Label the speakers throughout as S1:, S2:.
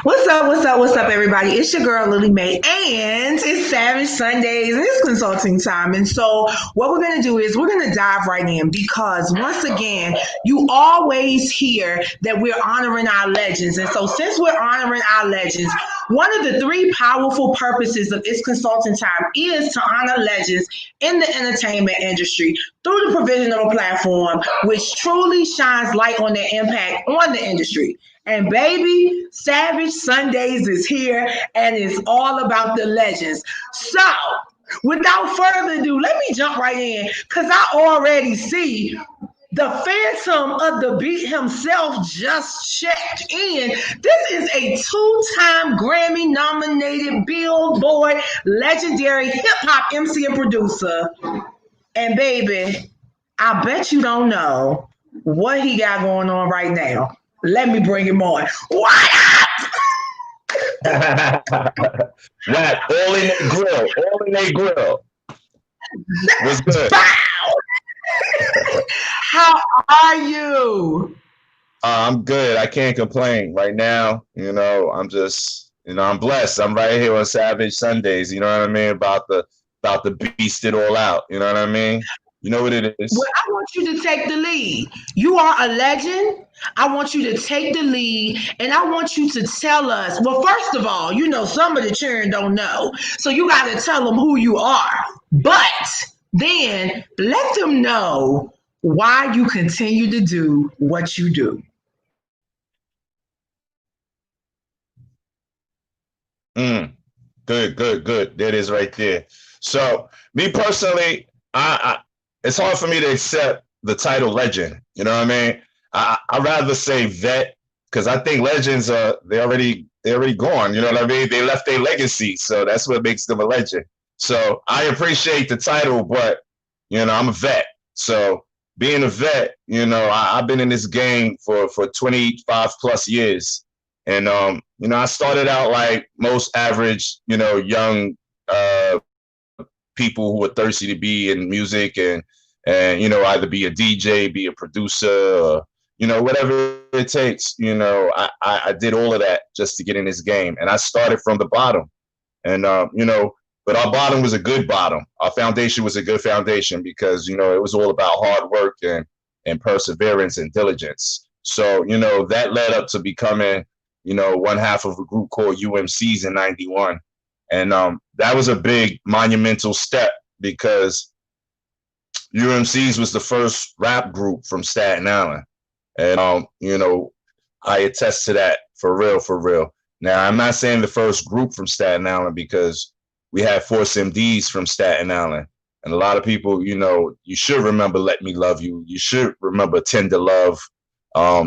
S1: What's up? What's up? What's up, everybody? It's your girl Lily Mae, and it's Savage Sundays, and it's consulting time. And so, what we're gonna do is we're gonna dive right in because once again, you always hear that we're honoring our legends, and so since we're honoring our legends, one of the three powerful purposes of It's Consulting Time is to honor legends in the entertainment industry through the provision of a platform which truly shines light on their impact on the industry. And baby, Savage Sundays is here and it's all about the legends. So, without further ado, let me jump right in because I already see the Phantom of the Beat himself just checked in. This is a two-time Grammy nominated Billboard legendary hip hop MC and producer. And baby, I bet you don't know what he got going on right now. Let me bring him on. What
S2: That all in the grill, all in their grill. What's good?
S1: How are you?
S2: I'm good. I can't complain right now. I'm just, I'm blessed. I'm right here on Savage Sundays. You know what I mean? About to beast it all out. You know what I mean? You know what it is.
S1: Well, I want you to take the lead. You are a legend. I want you to take the lead and I want you to tell us. Well, first of all, some of the children don't know. So you got to tell them who you are. But then let them know why you continue to do what you do.
S2: Good. That is right there. So me personally, I it's hard for me to accept the title legend. You know what I mean? I'd rather say vet because I think legends they already gone. You know what I mean? They left their legacy, so that's what makes them a legend. So I appreciate the title, but I'm a vet. So being a vet, I've been in this game for 25 plus years, and I started out like most average, young people who are thirsty to be in music and either be a DJ, be a producer, or whatever it takes. I did all of that just to get in this game, and I started from the bottom. And but our bottom was a good bottom. Our foundation was a good foundation because it was all about hard work and perseverance and diligence. So that led up to becoming one half of a group called UMCs in '91. And that was a big monumental step because UMCs was the first rap group from Staten Island. And, I attest to that for real. Now, I'm not saying the first group from Staten Island because we had Force MDs from Staten Island. And a lot of people, you should remember Let Me Love You. You should remember Tender Love.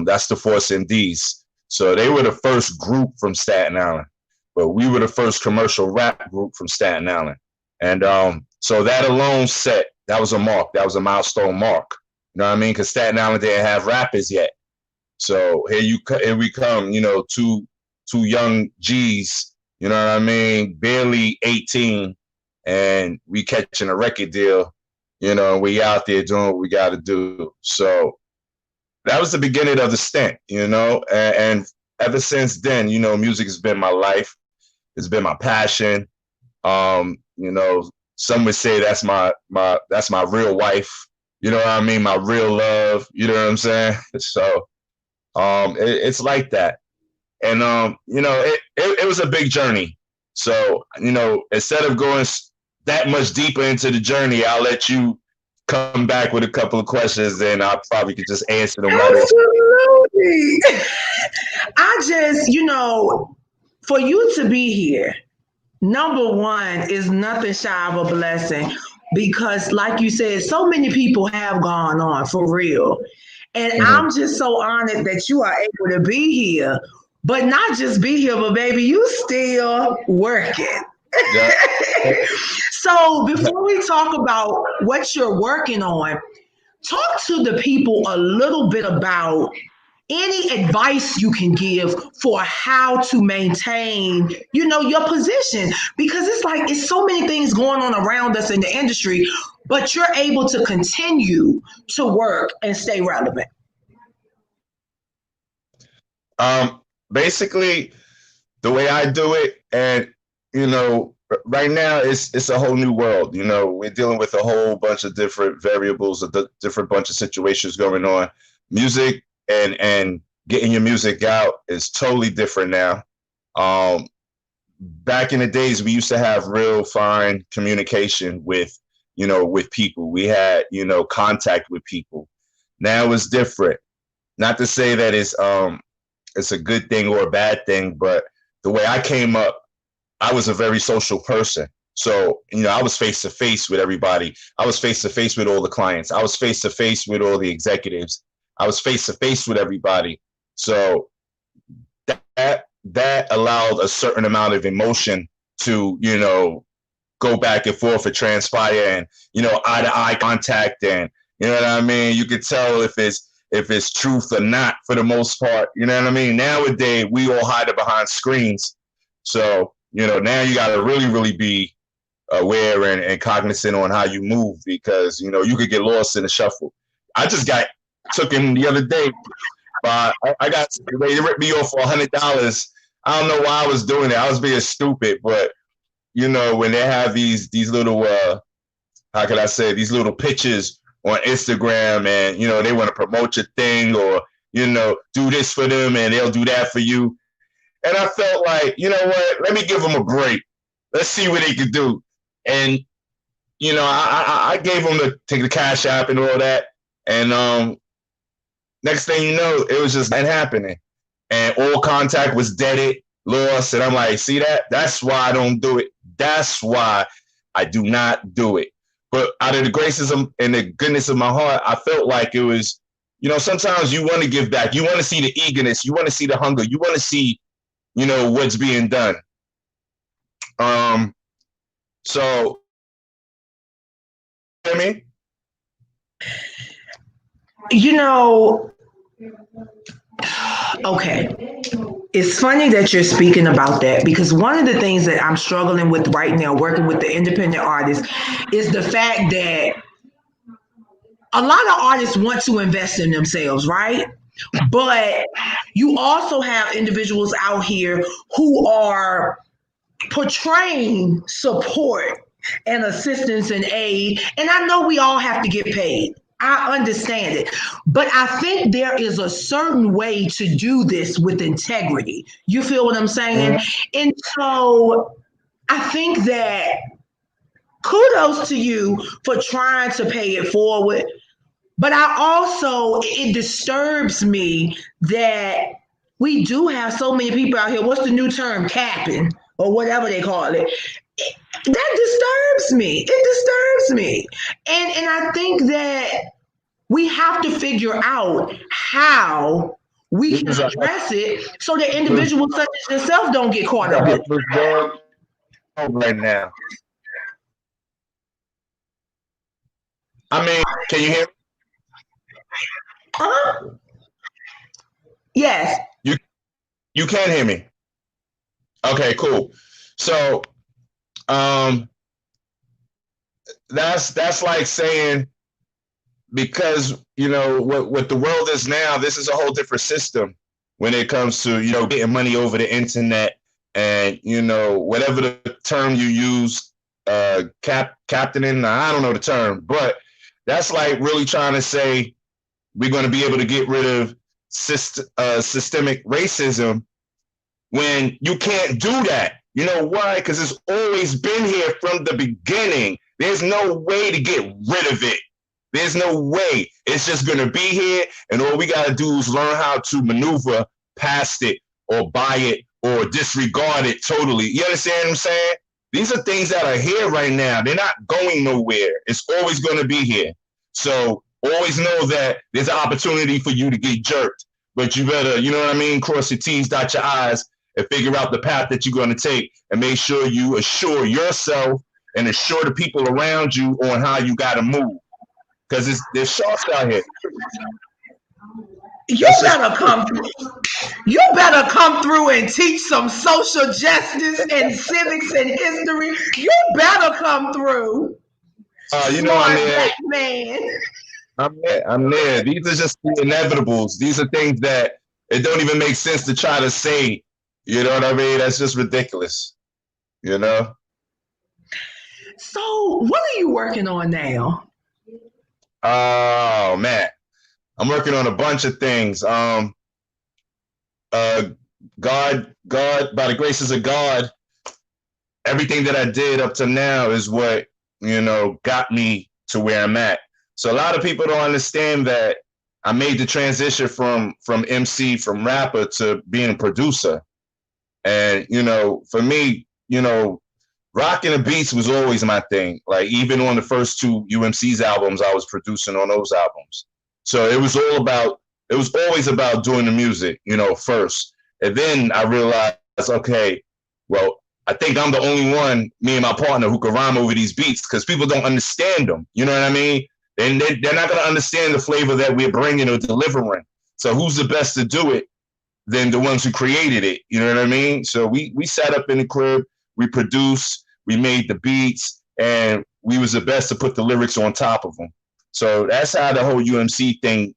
S2: That's the Force MDs. So they were the first group from Staten Island. But we were the first commercial rap group from Staten Island. And so that alone that was a mark. That was a milestone mark. You know what I mean? Because Staten Island didn't have rappers yet. So here we come, two young G's, you know what I mean? Barely 18, and we catching a record deal, and we out there doing what we got to do. So that was the beginning of the stint, and ever since then, music has been my life. It's been my passion. Some would say that's my real wife. You know what I mean? My real love. You know what I'm saying? So it's like that. And it was a big journey. So instead of going that much deeper into the journey, I'll let you come back with a couple of questions, and I probably could just answer them.
S1: Absolutely. I just, for you to be here, number one is nothing shy of a blessing because, like you said, so many people have gone on for real. And I'm just so honored that you are able to be here, but not just be here, but baby, you still working. Yeah. So before we talk about what you're working on, talk to the people a little bit about any advice you can give for how to maintain, your position, because it's so many things going on around us in the industry, but you're able to continue to work and stay relevant.
S2: Basically, the way I do it. And, you know, right now it's a whole new world. You know, we're dealing with a whole bunch of different variables, a different bunch of situations going on. Music and getting your music out is totally different now. Back in the days, we used to have real fine communication with, you know, with people. We had, you know, contact with people. Now it's different. Not to say that it's a good thing or a bad thing, but the way I came up, I was a very social person. So, you know, I was face to face with everybody. I was face to face with all the clients. I was face to face with all the executives. I was face to face with everybody. So that allowed a certain amount of emotion to, you know, go back and forth and transpire, and, you know, eye to eye contact, and, you know what I mean? You could tell if it's truth or not for the most part. You know what I mean? Nowadays, we all hide it behind screens. So, you know, now you got to really, really be aware and cognizant on how you move, because, you know, you could get lost in the shuffle. I just got took in the other day. I got, they ripped me off for $100. I don't know why I was doing it. I was being stupid, but, you know, when they have these little, how can I say, these little pictures on Instagram, and, you know, they want to promote your thing, or, you know, do this for them and they'll do that for you. And I felt like, you know what, let me give them a break. Let's see what they could do. And, you know, I gave them the Cash App and all that. And next thing you know, it was just not happening. And all contact was deaded, lost. And I'm like, see that? That's why I don't do it. That's why I do not do it. But out of the graces and the goodness of my heart, I felt like it was, you know, sometimes you want to give back. You want to see the eagerness. You want to see the hunger. You want to see, you know, what's being done. So, I mean,
S1: you know, okay. It's funny that you're speaking about that, because one of the things that I'm struggling with right now, working with the independent artists, is the fact that a lot of artists want to invest in themselves, right? But you also have individuals out here who are portraying support and assistance and aid. And I know we all have to get paid. I understand it. But I think there is a certain way to do this with integrity. You feel what I'm saying? And so I think that kudos to you for trying to pay it forward. But it disturbs me that we do have so many people out here. What's the new term? Capping, or whatever they call it. That disturbs me. It disturbs me. And I think that we have to figure out how we can address it so that individuals such as yourself don't get caught up in it.
S2: Right now. I mean, can you hear me?
S1: Yes.
S2: You can hear me. Okay, cool. So that's like saying, because, you know, what the world is now, this is a whole different system when it comes to, you know, getting money over the internet, and, you know, whatever the term you use, captaining, I don't know the term, but that's like really trying to say we're going to be able to get rid of systemic racism, when you can't do that. You know why? Because it's always been here from the beginning. There's no way to get rid of it. There's no way. It's just going to be here, and all we got to do is learn how to maneuver past it, or buy it, or disregard it totally. You understand what I'm saying? These are things that are here right now. They're not going nowhere. It's always going to be here. So always know that there's an opportunity for you to get jerked, but you better, you know what I mean, cross your T's, dot your I's, and figure out the path that you're going to take, and make sure you assure yourself and assure the people around you on how you got to move. Because there's sharks out here.
S1: You better come through and teach some social justice and civics and history. You better come through.
S2: You know, I'm there.
S1: Black man.
S2: I'm there. These are just the inevitables. These are things that it don't even make sense to try to say You know what I mean? That's just ridiculous. You know.
S1: So, what are you working on now?
S2: Oh man, I'm working on a bunch of things. Uh, God, by the graces of God, everything that I did up to now is what got me to where I'm at. So a lot of people don't understand that I made the transition from MC, from rapper to being a producer. And for me, rocking the beats was always my thing. Like even on the first two UMC's albums, I was producing on those albums. So it was always about doing the music, first. And then I realized, okay, well, I think I'm the only one, me and my partner, who can rhyme over these beats because people don't understand them. You know what I mean? And they're not going to understand the flavor that we're bringing or delivering. So who's the best to do it than the ones who created it? You know what I mean? So we sat up in the crib, we produced, we made the beats, and we was the best to put the lyrics on top of them. So that's how the whole UMC thing,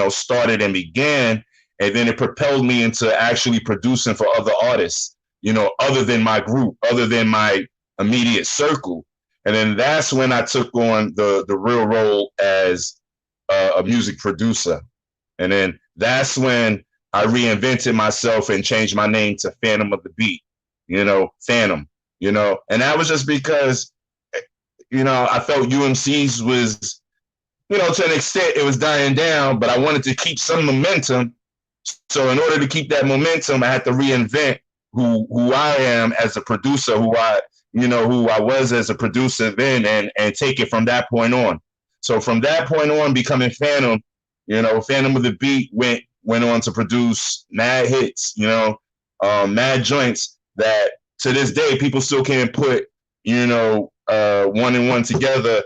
S2: started and began. And then it propelled me into actually producing for other artists, other than my group, other than my immediate circle. And then that's when I took on the real role as a music producer. And then that's when I reinvented myself and changed my name to Fantom of the Beat, Fantom, and that was just because, I felt UMC's was, to an extent it was dying down, but I wanted to keep some momentum. So in order to keep that momentum, I had to reinvent who I am as a producer, who I was as a producer then, and take it from that point on. So from that point on, becoming Fantom, Fantom of the Beat went on to produce mad hits, mad joints that to this day people still can't put, one and one together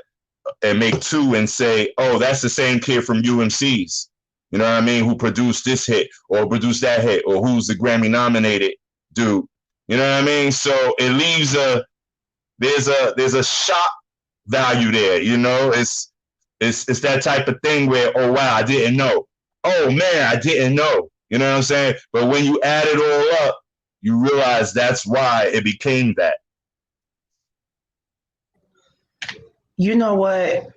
S2: and make two and say, oh, that's the same kid from UMC's. You know what I mean? Who produced this hit or produced that hit, or who's the Grammy nominated dude. You know what I mean? So it leaves there's a shock value there. It's that type of thing where, oh wow, I didn't know. Oh man, I didn't know. You know what I'm saying? But when you add it all up, you realize that's why it became that.
S1: You know what?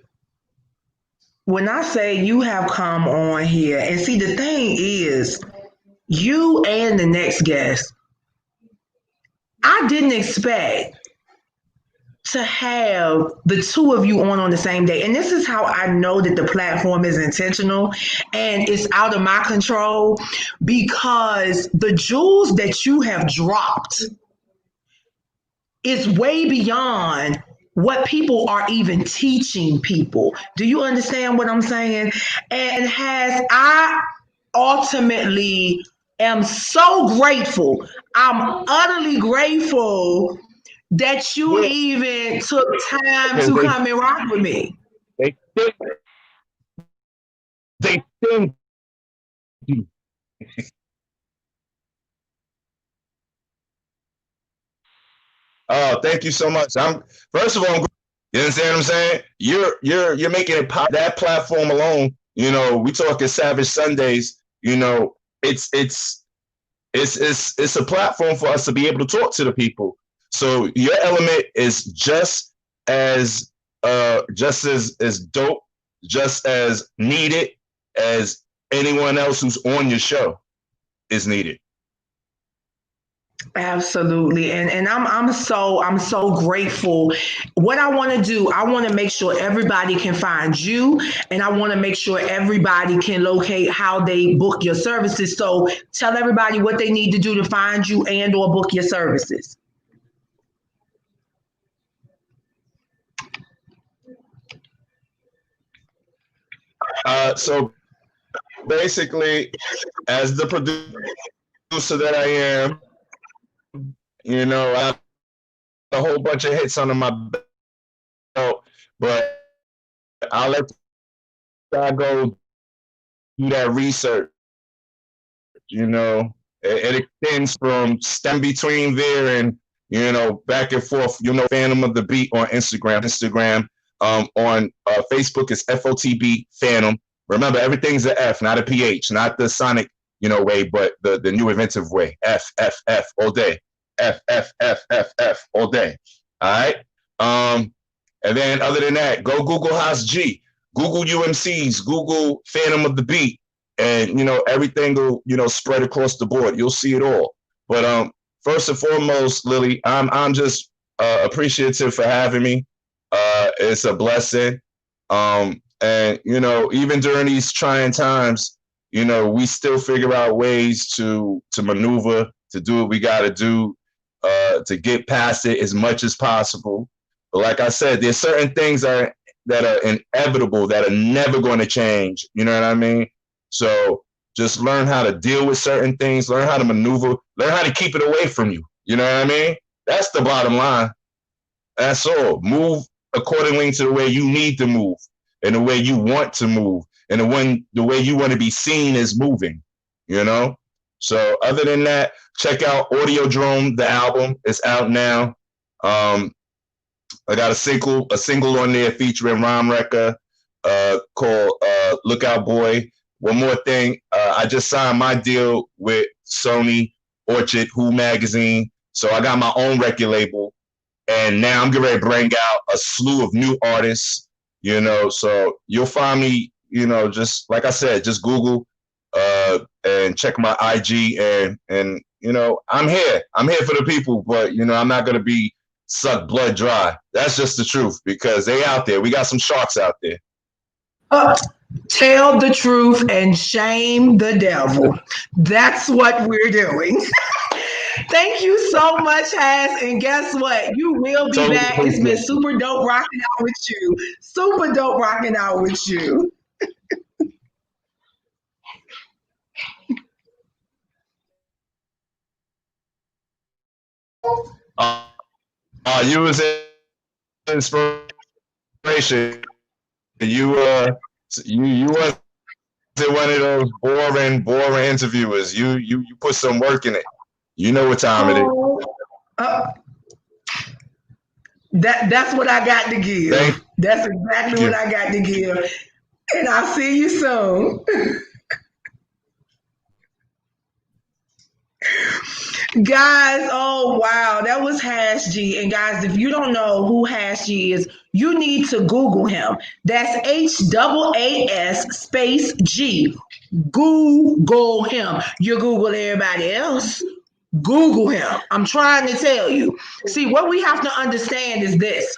S1: When I say you have come on here, and see, the thing is, you and the next guest, I didn't expect to have the two of you on the same day. And this is how I know that the platform is intentional and it's out of my control, because the jewels that you have dropped is way beyond what people are even teaching people. Do you understand what I'm saying? And I ultimately am so grateful. I'm utterly grateful that you even took time to come and rock with me.
S2: They think you. Oh, thank you so much. First of all, you understand what I'm saying? You're making it pop. That platform alone, we talking Savage Sundays. It's a platform for us to be able to talk to the people. So your element is just as dope, just as needed as anyone else who's on your show is needed.
S1: Absolutely. And I'm so grateful. What I want to do, I want to make sure everybody can find you, and I want to make sure everybody can locate how they book your services. So tell everybody what they need to do to find you and or book your services.
S2: So basically, as the producer that I am, I have a whole bunch of hits under my belt, but I'll let I go do that research. It extends from stem between there and back and forth. Fantom of the Beat on Instagram. On Facebook is FOTB Fantom. Remember, everything's an F, not a PH, not the Sonic way, but the new inventive way. F, F, F all day. F, F, F, F, F all day. All right. And then other than that, go Google Haas G, Google UMCs, Google Fantom of the Beat, and everything will spread across the board. You'll see it all. But first and foremost, Lily, I'm just appreciative for having me. It's a blessing. And even during these trying times, we still figure out ways to maneuver, to do what we got to do, to get past it as much as possible. But like I said, there's certain things that are inevitable, that are never going to change. You know what I mean? So just learn how to deal with certain things, learn how to maneuver, learn how to keep it away from you. You know what I mean? That's the bottom line. That's all. Move accordingly to the way you need to move, and the way you want to move, and the way you want to be seen as moving, So other than that, check out Audiodrome, the album. It's out now. I got a single on there featuring Rhyme Wrecker called Lookout Boy. One more thing, I just signed my deal with Sony Orchard Who Magazine. So I got my own record label. And now I'm getting ready to bring out a slew of new artists, So you'll find me, just like I said, just Google and check my IG. And I'm here. I'm here for the people, but, I'm not going to be suck blood dry. That's just the truth, because they out there. We got some sharks out there.
S1: Tell the truth and shame the devil. That's what we're doing. Thank you so much, Haas. And guess what? You will be back. It's been super dope rocking out with you. Super dope rocking out with you.
S2: You was inspiration. You wasn't one of those boring interviewers. You put some work in it. You know what time it is.
S1: That's what I got to give. That's exactly what I got to give. And I'll see you soon. Guys, oh wow, that was Haas G. And guys, if you don't know who Haas G is, you need to Google him. That's HAAS space G. Google him. You Google everybody else. Google him. I'm trying to tell you. See, what we have to understand is this.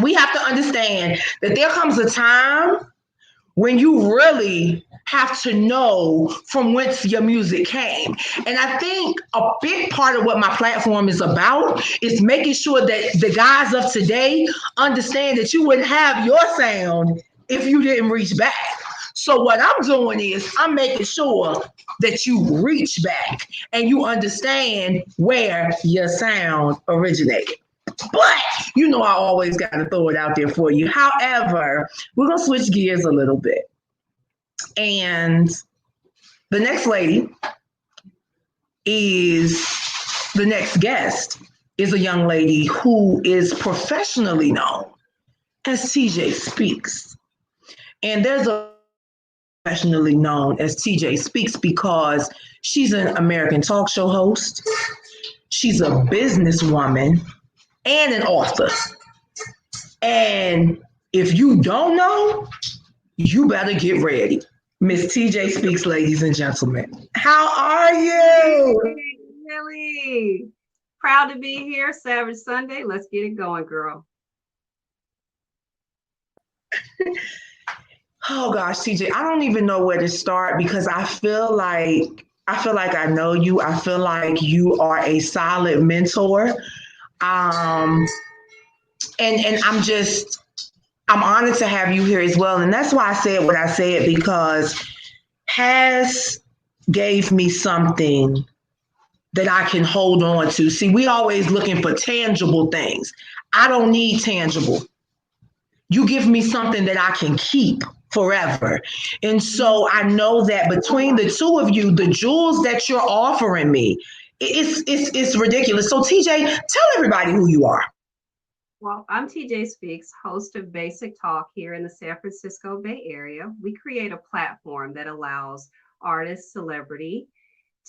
S1: We have to understand that there comes a time when you really have to know from whence your music came. And I think a big part of what my platform is about is making sure that the guys of today understand that you wouldn't have your sound if you didn't reach back. So what I'm doing is I'm making sure that you reach back and you understand where your sound originated. But I always got to throw it out there for you. However, we're going to switch gears a little bit. And the next guest is a young lady who is professionally known as TJ Speaks. And there's a professionally known as TJ Speaks because she's an American talk show host. She's a businesswoman and an author. And if you don't know, you better get ready. Miss TJ Speaks, ladies and gentlemen. How are you?
S3: Really proud to be here. Savage Sunday. Let's get it going, girl.
S1: Oh gosh, TJ, I don't even know where to start because I feel like I know you. I feel like you are a solid mentor. And I'm honored to have you here as well. And that's why I said what I said, because Haas gave me something that I can hold on to. See, we always looking for tangible things. I don't need tangible. You give me something that I can keep forever. And so I know that between the two of you, the jewels that you're offering me, it's ridiculous. So TJ, tell everybody who you are.
S3: Well, I'm TJ Speaks, host of Basic Talk here in the San Francisco Bay Area. We create a platform that allows artist, celebrity,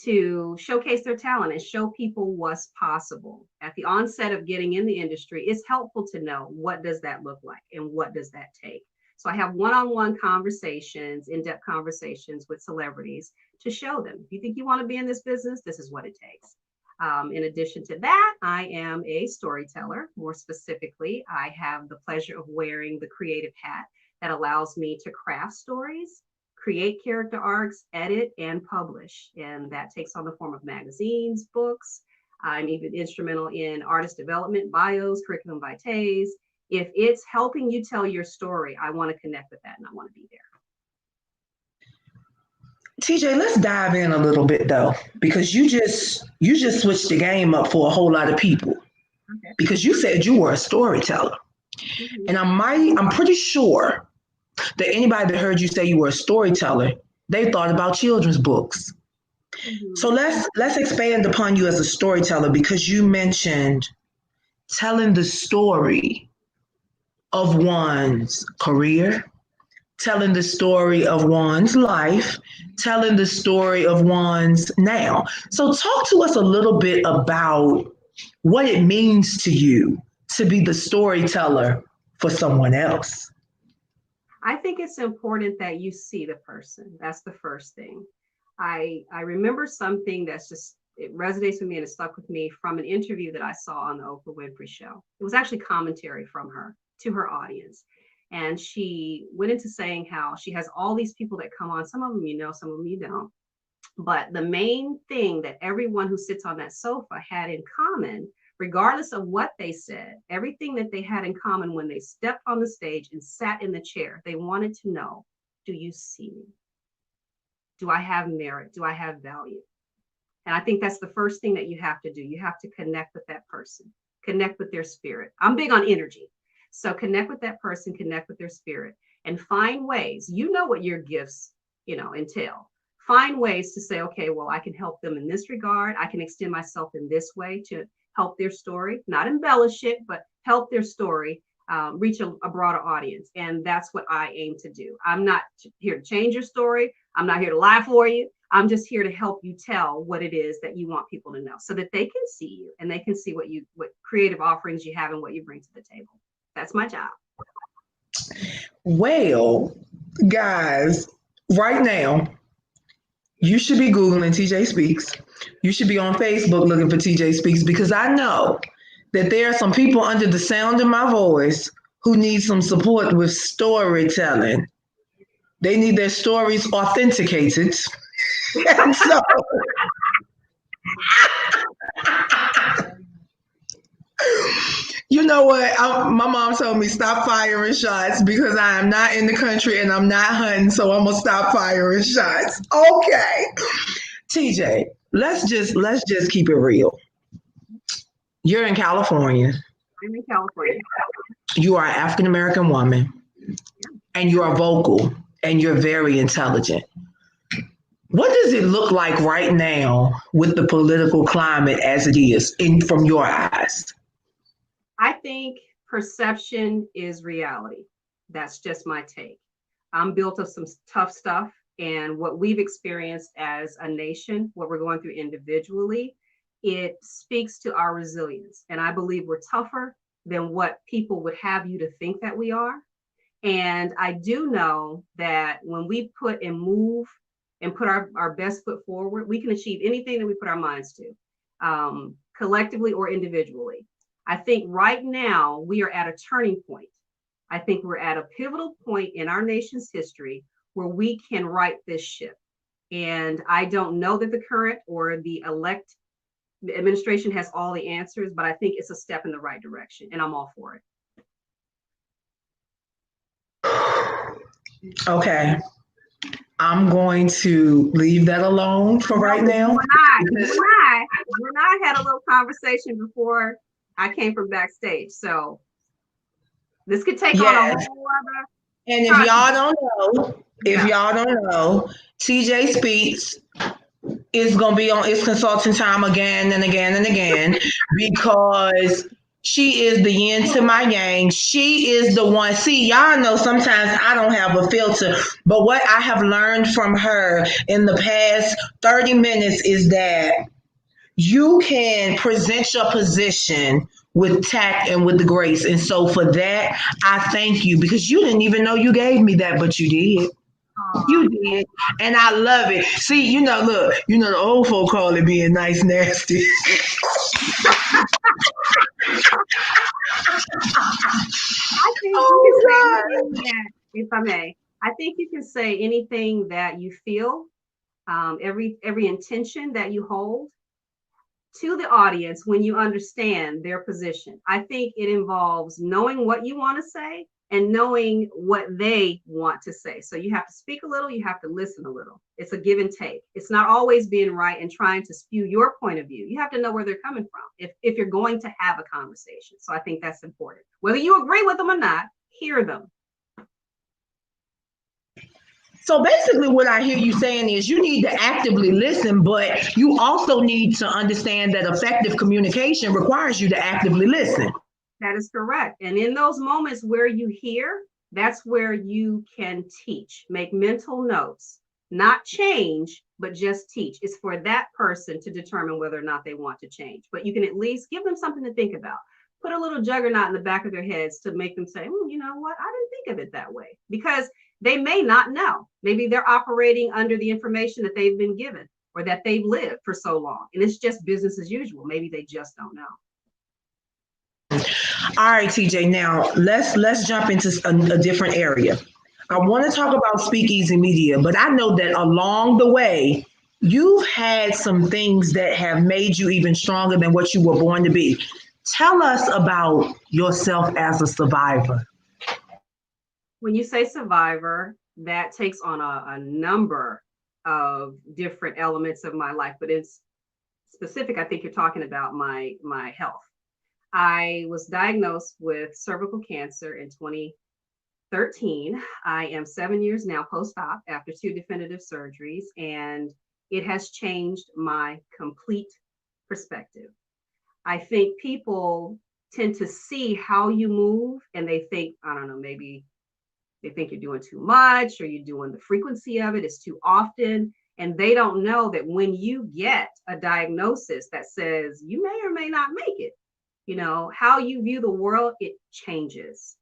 S3: to showcase their talent and show people what's possible. At the onset of getting in the industry, it's helpful to know what does that look like and what does that take. So I have one-on-one conversations, in-depth conversations with celebrities to show them, if you think you want to be in this business, this is what it takes. In addition to that, I am a storyteller. More specifically, I have the pleasure of wearing the creative hat that allows me to craft stories, create character arcs, edit, and publish. And that takes on the form of magazines, books. I'm even instrumental in artist development, bios, curriculum vitae. If it's helping you tell your story, I want to connect with that and I want to be there.
S1: TJ, let's dive in a little bit though, because you just switched the game up for a whole lot of people. Okay. Because you said you were a storyteller. Mm-hmm. And I'm pretty sure that anybody that heard you say you were a storyteller, they thought about children's books. Mm-hmm. So let's expand upon you as a storyteller, because you mentioned telling the story of one's career, telling the story of one's life, telling the story of one's now. So talk to us a little bit about what it means to you to be the storyteller for someone else.
S3: I think it's important that you see the person. That's the first thing. I remember something that's just, it resonates with me and it stuck with me from an interview that I saw on the Oprah Winfrey Show. It was actually commentary from her to her audience. And she went into saying how she has all these people that come on, some of them you know, some of them you don't. But the main thing that everyone who sits on that sofa had in common, regardless of what they said, everything that they had in common when they stepped on the stage and sat in the chair, they wanted to know, do you see me? Do I have merit? Do I have value? And I think that's the first thing that you have to do. You have to connect with that person, connect with their spirit. I'm big on energy. So connect with that person, connect with their spirit, and find ways, you know what your gifts, entail. Find ways to say, okay, well, I can help them in this regard. I can extend myself in this way to help their story, not embellish it, but help their story reach a broader audience. And that's what I aim to do. I'm not here to change your story. I'm not here to lie for you. I'm just here to help you tell what it is that you want people to know so that they can see you and they can see what creative offerings you have and what you bring to the table. That's my job.
S1: Well, guys, right now, you should be Googling TJ Speaks. You should be on Facebook looking for TJ Speaks, because I know that there are some people under the sound of my voice who need some support with storytelling. They need their stories authenticated. And so, you know what? My mom told me stop firing shots because I am not in the country and I'm not hunting, so I'm gonna stop firing shots. Okay, TJ, let's just keep it real. You're in California.
S3: I'm in California.
S1: You are an African American woman, and you are vocal, and you're very intelligent. What does it look like right now with the political climate as it is, from your eyes?
S3: I think perception is reality. That's just my take. I'm built of some tough stuff, and what we've experienced as a nation, what we're going through individually, it speaks to our resilience. And I believe we're tougher than what people would have you to think that we are. And I do know that when we put and move and put our best foot forward, we can achieve anything that we put our minds to, collectively or individually. I think right now we are at a turning point. I think we're at a pivotal point in our nation's history where we can right this ship. And I don't know that the current or the administration has all the answers, but I think it's a step in the right direction, and I'm all for it.
S1: Okay. I'm going to leave that alone for right now.
S3: You and I had a little conversation before I came from backstage, so this could take on a whole other.
S1: And if y'all don't know, TJ Speaks is gonna be on It's Consulting Time again and again and again, because She is the yin to my yang. She is the one. See, y'all know sometimes I don't have a filter, but what I have learned from her in the past 30 minutes is that you can present your position with tact and with the grace. And so for that, I thank you because you didn't even know you gave me that, but you did. You did. And I love it. See, look, the old folk call it being nice, nasty.
S3: I think you can say anything that, if I may, I think you can say anything that you feel, every intention that you hold to the audience when you understand their position. I think it involves knowing what you want to say and knowing what they want to say. So you have to speak a little, you have to listen a little. It's a give and take. It's not always being right and trying to spew your point of view. You have to know where they're coming from if you're going to have a conversation. So I think that's important. Whether you agree with them or not, hear them.
S1: So basically what I hear you saying is you need to actively listen, but you also need to understand that effective communication requires you to actively listen.
S3: That is correct. And in those moments where you hear, that's where you can teach, make mental notes, not change, but just teach. It's for that person to determine whether or not they want to change. But you can at least give them something to think about. Put a little juggernaut in the back of their heads to make them say, you know what, I didn't think of it that way. Because they may not know. Maybe they're operating under the information that they've been given or that they've lived for so long. And it's just business as usual. Maybe they just don't know.
S1: All right, TJ. Now let's jump into a different area. I want to talk about Speakeasy Media, but I know that along the way, you've had some things that have made you even stronger than what you were born to be. Tell us about yourself as a survivor.
S3: When you say survivor, that takes on a number of different elements of my life, but it's specific. I think you're talking about my health. I was diagnosed with cervical cancer in 2013. I am 7 years now post-op after 2 definitive surgeries, and it has changed my complete perspective. I think people tend to see how you move and they think, I don't know, maybe they think you're doing too much or you're doing the frequency of it is too often. And they don't know that when you get a diagnosis that says you may or may not make it, how you view the world, it changes.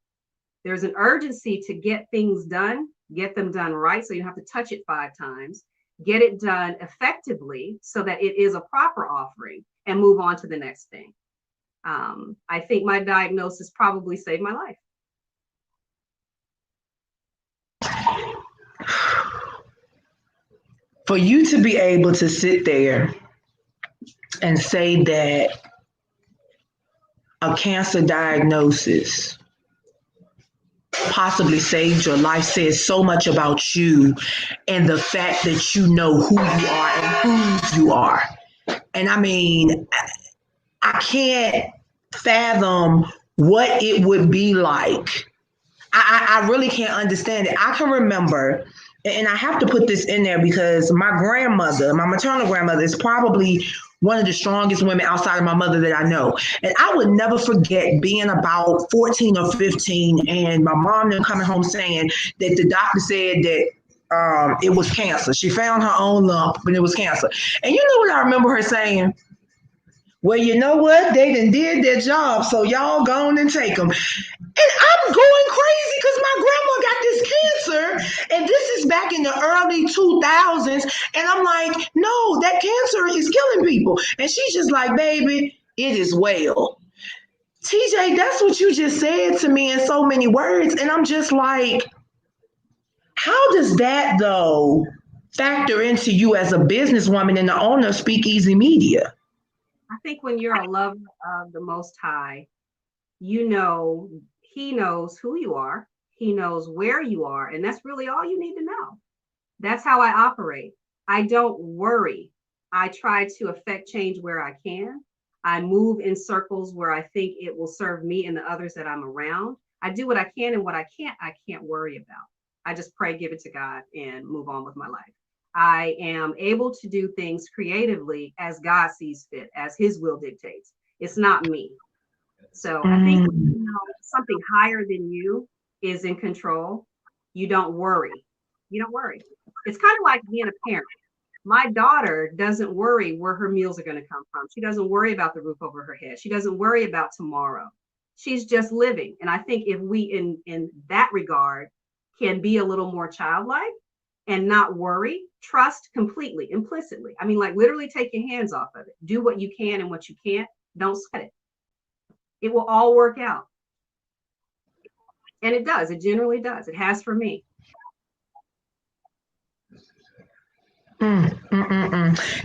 S3: There's an urgency to get things done, get them done right. So you have to touch it 5 times, get it done effectively so that it is a proper offering and move on to the next thing. I think my diagnosis probably saved my life.
S1: For you to be able to sit there and say that a cancer diagnosis possibly saved your life says so much about you and the fact that you know who you are and whose you are. And I mean, I can't fathom what it would be like. I really can't understand it. I can remember, and I have to put this in there because my grandmother, my maternal grandmother, is probably one of the strongest women outside of my mother that I know. And I would never forget being about 14 or 15 and my mom then coming home saying that the doctor said that it was cancer. She found her own lump, but it was cancer. And you know what I remember her saying? Well, you know what? They done did their job, so y'all go on and take them. And I'm going crazy because my grandma got this cancer, and this is back in the early 2000s. And I'm like, no, that cancer is killing people. And she's just like, baby, it is well. TJ, that's what you just said to me in so many words. And I'm just like, how does that, though, factor into you as a businesswoman and the owner of Speakeasy Media?
S3: I think when you're a lover of the Most High, He knows who you are. He knows where you are. And that's really all you need to know. That's how I operate. I don't worry. I try to affect change where I can. I move in circles where I think it will serve me and the others that I'm around. I do what I can, and what I can't worry about. I just pray, give it to God, and move on with my life. I am able to do things creatively as God sees fit, as His will dictates. It's not me. So I think something higher than you is in control. You don't worry. You don't worry. It's kind of like being a parent. My daughter doesn't worry where her meals are going to come from. She doesn't worry about the roof over her head. She doesn't worry about tomorrow. She's just living. And I think if we in that regard can be a little more childlike and not worry, trust completely, implicitly. I mean, like literally take your hands off of it. Do what you can and what you can't. Don't sweat it. It will all work out. And it does. It generally does. It has for me.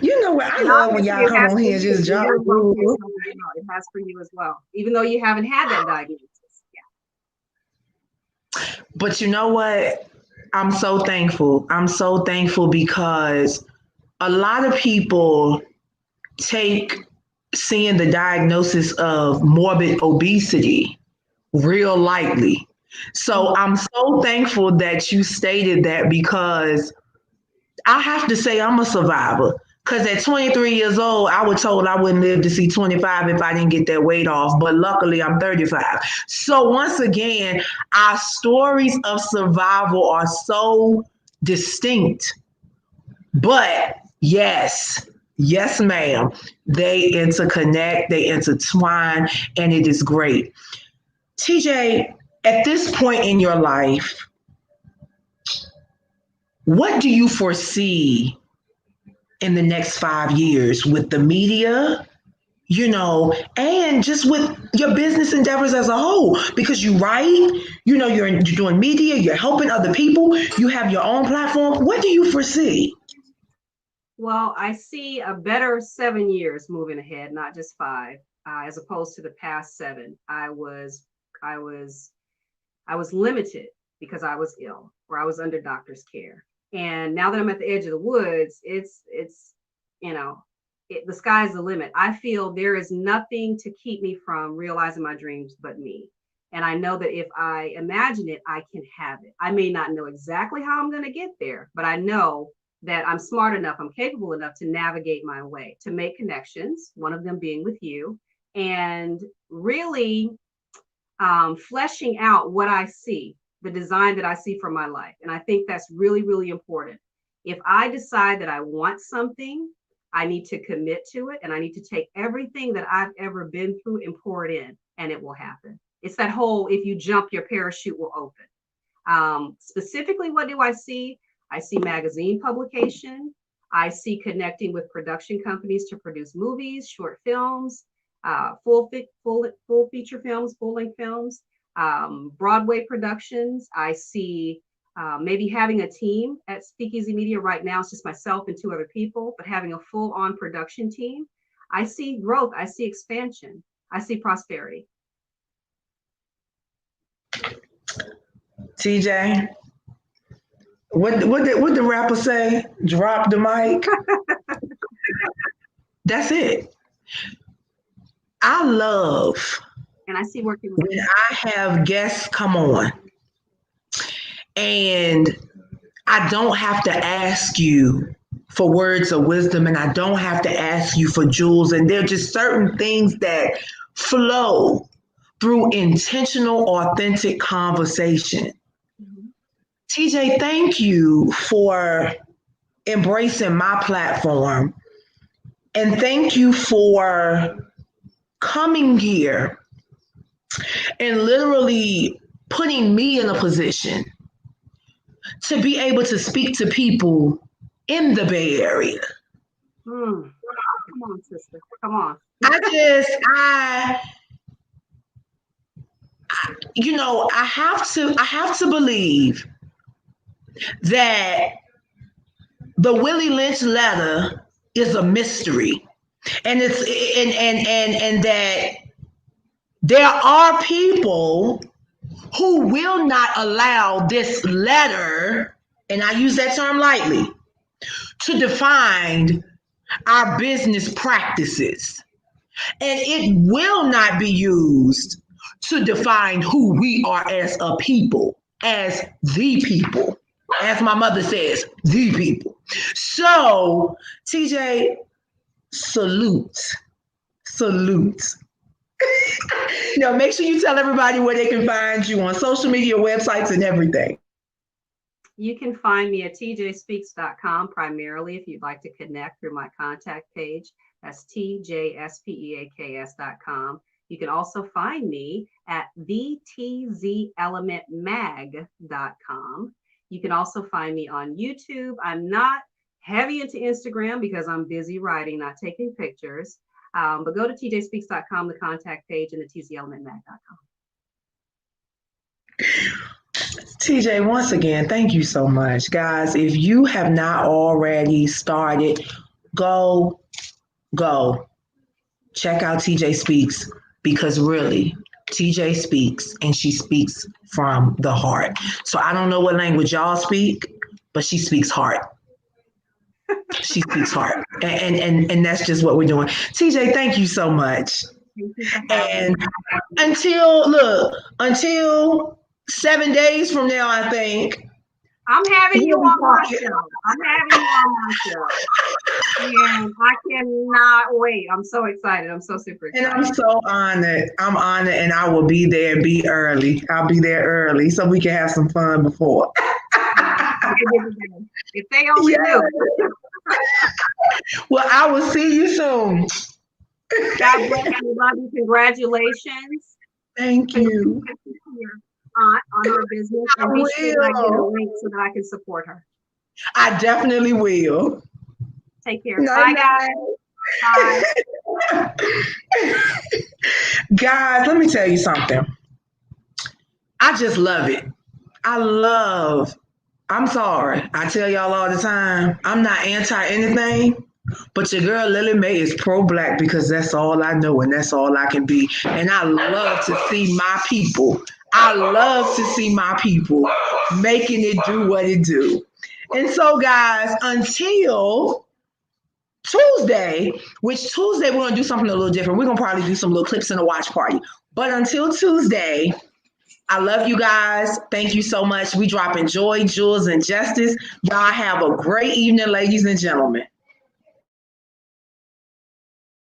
S1: You know what? I love when y'all come on here and just drop.
S3: It has for you as well, even though you haven't had that diagnosis. Yeah.
S1: But you know what? I'm so thankful. I'm so thankful because a lot of people take seeing the diagnosis of morbid obesity real lightly. So I'm so thankful that you stated that, because I have to say I'm a survivor. Because at 23 years old, I was told I wouldn't live to see 25 if I didn't get that weight off. But luckily, I'm 35. So once again, our stories of survival are so distinct. But yes, ma'am, they interconnect, they intertwine, and it is great. TJ, at this point in your life, what do you foresee in the next 5 years with the media, and just with your business endeavors as a whole? Because you write, you're doing media, you're helping other people, you have your own platform. What do you foresee?
S3: Well, I see a better 7 years moving ahead, not just 5, as opposed to the past 7. I was limited because I was ill or I was under doctor's care. And now that I'm at the edge of the woods, it's the sky's the limit. I feel there is nothing to keep me from realizing my dreams but me. And I know that if I imagine it, I can have it. I may not know exactly how I'm going to get there, but I know that I'm smart enough, I'm capable enough to navigate my way, to make connections, one of them being with you, and really fleshing out what I see, the design that I see for my life. And I think that's really, really important. If I decide that I want something, I need to commit to it, and I need to take everything that I've ever been through and pour it in, and it will happen. It's that whole, if you jump, your parachute will open. Specifically, what do I see? I see magazine publication. I see connecting with production companies to produce movies, short films, full feature films, full-length films, Broadway productions. I see maybe having a team at Speakeasy Media. Right now, it's just myself and 2 other people, but having a full-on production team. I see growth. I see expansion. I see prosperity.
S1: TJ, what did the rapper say? Drop the mic. That's it. I love,
S3: and I see working with
S1: when I have guests come on and I don't have to ask you for words of wisdom, and I don't have to ask you for jewels, and there are just certain things that flow through intentional, authentic conversation. TJ, thank you for embracing my platform, and thank you for coming here and literally putting me in a position to be able to speak to people in the Bay Area.
S3: Come on, sister. Come on.
S1: I have to believe that the Willie Lynch letter is a mystery. And it's and that there are people who will not allow this letter, and I use that term lightly, to define our business practices. And it will not be used to define who we are as a people, as the people. As my mother says, the people. So, TJ, salute. No, make sure you tell everybody where they can find you on social media, websites, and everything.
S3: You can find me at tjspeaks.com primarily if you'd like to connect through my contact page. That's tjspeaks.com. You can also find me at thetzelementmag.com. You can also find me on YouTube. I'm not heavy into Instagram because I'm busy writing, not taking pictures. But go to tjspeaks.com, the contact page, and the tzelementmag.com.
S1: TJ, once again, thank you so much. Guys, if you have not already started, go check out TJ Speaks, because really, TJ speaks and she speaks from the heart. So I don't know what language y'all speak, but she speaks heart. She speaks heart. And that's just what we're doing. TJ, thank you so much.
S3: Thank you for having me.
S1: Until 7 days from now, I think.
S3: I'm having you on my show. And I cannot wait. I'm so excited. I'm so super excited.
S1: And I'm so honored. I'm honored, and I will be there and be early. I'll be there early so we can have some fun before.
S3: If they only knew.
S1: Well, I will see you soon.
S3: God bless you. Love you. Congratulations.
S1: Thank you.
S3: Your aunt on her business, and be sure that I get a link so that I can support her.
S1: I definitely will.
S3: Take care. Bye, guys. Bye.
S1: Guys, let me tell you something. I just love it. I'm sorry. I tell y'all all the time, I'm not anti anything, but your girl Lily Mae is pro-Black because that's all I know and that's all I can be. And I love to see my people. Making it do what it do. And so, guys, until Tuesday, which Tuesday we're going to do something a little different. We're going to probably do some little clips in a watch party. But until Tuesday, I love you guys. Thank you so much. We dropping joy, jewels, and justice. Y'all have a great evening, ladies and gentlemen.